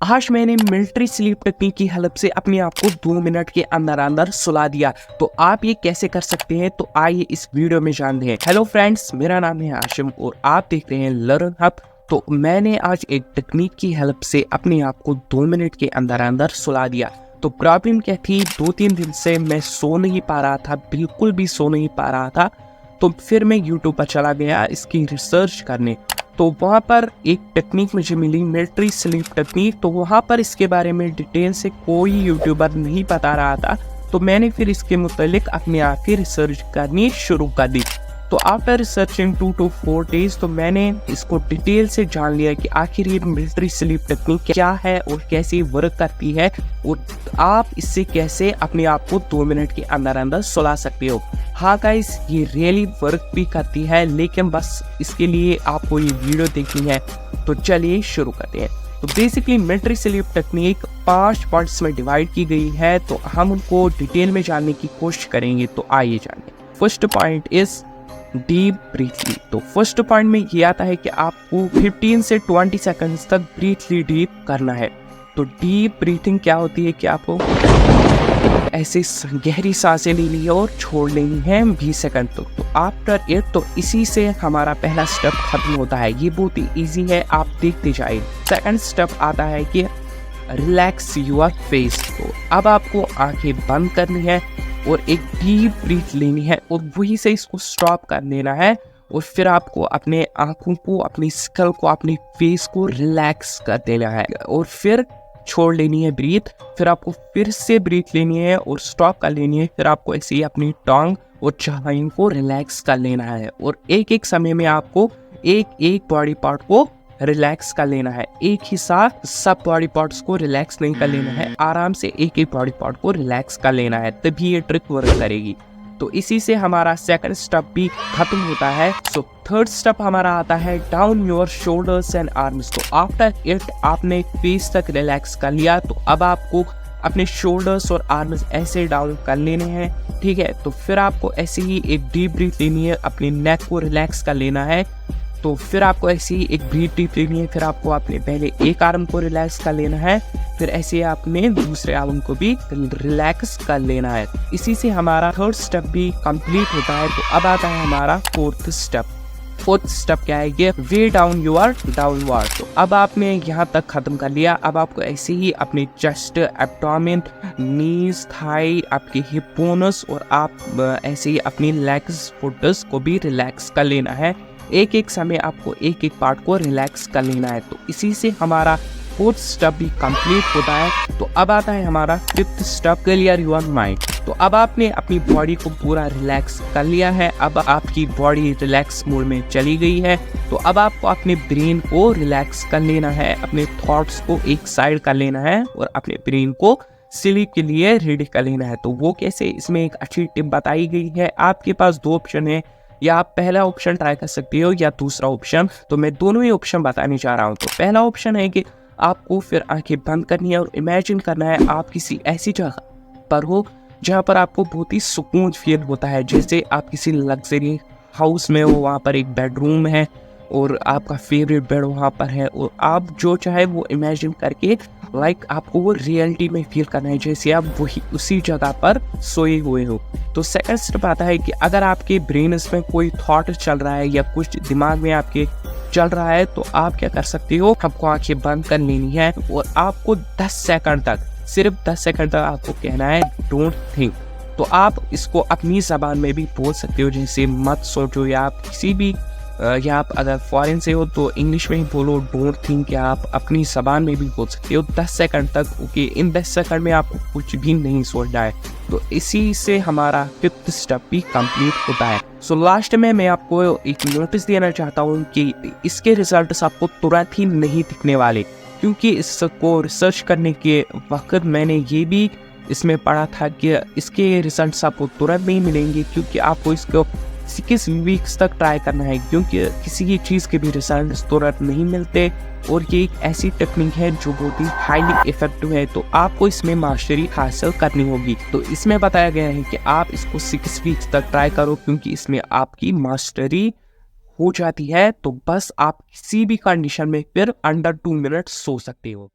आज मैंने military sleep technique की हेल्प से अपने आप को 2 मिनट के अंदर अंदर सुला दिया। तो आप ये कैसे कर सकते हैं, तो आइए इस वीडियो में जानते हैं। हेलो फ्रेंड्स, मेरा नाम है आशिम और आप देख रहे हैं लर्न हब। तो मैंने आज एक टेक्निक की हेल्प से अपने आप को 2 मिनट के अंदर अंदर सुला दिया। तो प्रॉब्लम क्या थी, 2-3 दिन से मैं सो नहीं पा रहा था, बिल्कुल भी सो नहीं पा रहा था। तो फिर मैं यूट्यूब पर चला गया इसकी रिसर्च करने। तो वहाँ पर एक टेक्निक मुझे मिली, मिलिट्री स्लीप टेक्निक। तो वहाँ पर इसके बारे में डिटेल से कोई यूट्यूबर नहीं बता रहा था। तो मैंने फिर इसके मुतालिक अपने आप ही रिसर्च करनी शुरू कर दी। तो आफ्टर रिसर्चिंग 2 to 4 days तो मैंने इसको डिटेल से जान लिया कि आखिर ये मिलिट्री स्लीप टेक्निक क्या है और कैसे वर्क करती है और आप इससे कैसे अपने आप को 2 मिनट के अंदर अंदर सुला सकते हो। हाँ गाइस, ये रियली वर्क भी करती है, लेकिन बस इसके लिए आपको ये वीडियो देखनी है। तो चलिए शुरू करते हैं। तो basically military sleep technique 5 parts में डिवाइड की गई है, तो हम उनको डिटेल में जानने की कोशिश करेंगे। तो आइए जानिए। First point is deep breathing. तो फर्स्ट पॉइंट में ये आता है कि आपको 15 से 20 सेकंड्स तक ब्रीथ डीप करना है। तो डीप ब्रीथिंग क्या होती है कि आपको ऐसे गहरी सांसें लेनी है और छोड़ लेनी है 20 सेकंड तक। तो आफ्टर इट तो इसी से हमारा पहला स्टेप खत्म होता है। ये बहुत ही ईजी है, आप देखते जाइए। सेकंड स्टेप आता है कि रिलैक्स योर फेस। तो अब आपको आंखें बंद करनी है और एक डीप ब्रीथ लेनी है और वहीं से इसको स्टॉप कर देना है। और फिर आपको अपने आंखों को, अपनी स्कल को, अपनी फेस को रिलैक्स कर देना है और फिर छोड़ लेनी है ब्रीथ। फिर आपको फिर से ब्रीथ लेनी है और स्टॉप कर लेनी है। फिर आपको ऐसे ही अपनी टंग और चाइन को रिलैक्स कर लेना है और एक एक समय में आपको एक एक बॉडी पार्ट को रिलैक्स कर लेना है। एक ही साथ सब बॉडी पार्ट्स को रिलैक्स नहीं कर लेना है, आराम से एक एक बॉडी पार्ट को रिलैक्स कर लेना है, तभी ये ट्रिक वर्क करेगी। तो इसी से हमारा सेकंड स्टेप भी खत्म होता है। सो थर्ड स्टेप हमारा आता है down your shoulders and arms. तो आफ्टर इट आपने फेस तक रिलैक्स कर लिया, तो अब आपको अपने शोल्डर्स और आर्म्स ऐसे डाउन कर लेने हैं, ठीक है। तो फिर आपको ऐसे ही एक डीप ब्रीथ लेनी है, अपने नेक को रिलैक्स कर लेना है। तो फिर आपको ऐसे ही एक ब्रीथ डीप लेनी है। फिर आपको अपने पहले एक आर्म को रिलैक्स कर लेना है, फिर ऐसे आपने दूसरे आर्म को भी रिलैक्स कर लेना है। इसी से हमारा थर्ड स्टेप भी कंप्लीट होता है। तो अब आता है हमारा फोर्थ स्टेप। फोर्थ स्टेप क्या है, ये वे डाउन योर डाउनवर्ड। तो अब आपने यहाँ तक खत्म कर लिया। अब आपको ऐसे ही अपने चेस्ट, एब्डोमेन, नीज, थाई, आपके हिप बोनस और आप ऐसे ही अपनी लेग्स, फुट्स को भी रिलैक्स कर लेना है। एक एक समय आपको एक एक पार्ट को रिलैक्स कर लेना है। तो इसी से हमारा फोर्थ स्टेप भी कंप्लीट होता है। तो अब आता है हमारा fifth step, clear your mind. तो अब आपने अपनी बॉडी को पूरा रिलैक्स कर लिया है। अब आपकी बॉडी रिलैक्स मोड में चली गई है। तो अब आपको अपने ब्रेन को रिलैक्स कर लेना है, अपने थॉट्स को एक साइड कर लेना है और अपने ब्रेन को स्लीप के लिए रेडी कर लेना है। तो वो कैसे, इसमें एक अच्छी टिप बताई गई है। आपके पास 2 ऑप्शन है, या आप पहला ऑप्शन ट्राई कर सकते हो या दूसरा ऑप्शन। तो मैं दोनों ही ऑप्शन बताने जा रहा हूँ। तो पहला ऑप्शन है कि आपको फिर आंखें बंद करनी है और इमेजिन करना है आप किसी ऐसी जगह पर हो जहाँ पर आपको बहुत ही सुकून फील होता है। जैसे आप किसी लग्जरी हाउस में हो, वहाँ पर एक बेडरूम है और आपका फेवरेट बेड वहाँ पर है और आप जो चाहे वो इमेजिन करके आपको वो रियलिटी में फील करना है, जैसे आप वही उसी जगह पर सोए हुए हो। तो सेकंड स्टेप आता है कि अगर आपके ब्रेन में कोई थॉट चल रहा है या कुछ दिमाग में आपके चल रहा है, तो आप क्या कर सकते हो, आपको आंखें बंद कर लेनी है और आपको 10 सेकंड तक, सिर्फ 10 सेकंड तक आपको कहना है डोंट थिंक। तो आप इसको अपनी जबान में भी बोल सकते हो, जैसे मत सोचो, या आप किसी भी या आप अगर फॉरेन से हो तो इंग्लिश में ही बोलो डोंट थिंक, या आप अपनी जबान में भी बोल सकते हो 10 सेकंड तक। ओके, इन 10 सेकंड में आपको कुछ भी नहीं सोचना है। तो इसी से हमारा फिफ्थ स्टेप भी कंप्लीट होता है। सो लास्ट में मैं आपको एक नोटिस देना चाहता हूँ कि इसके रिजल्ट्स आपको तुरंत ही नहीं दिखने वाले, क्योंकि इसको रिसर्च करने के वक्त मैंने ये भी इसमें पढ़ा था कि इसके रिजल्ट्स आपको तुरंत नहीं मिलेंगे, क्योंकि आपको इसको 6 वीक्स तक ट्राई करना है, क्योंकि किसी भी चीज़ के भी रिजल्ट तुरंत नहीं मिलते। और ये एक ऐसी टेक्निक है जो बहुत ही हाईली इफेक्टिव है। तो आपको इसमें मास्टरी हासिल करनी होगी। तो इसमें बताया गया है कि आप इसको 6 वीक्स तक ट्राई करो, क्योंकि इसमें आपकी मास्टरी हो जाती है। तो बस आप किसी भी कंडीशन में फिर अंडर 2 मिनट सो सकते हो।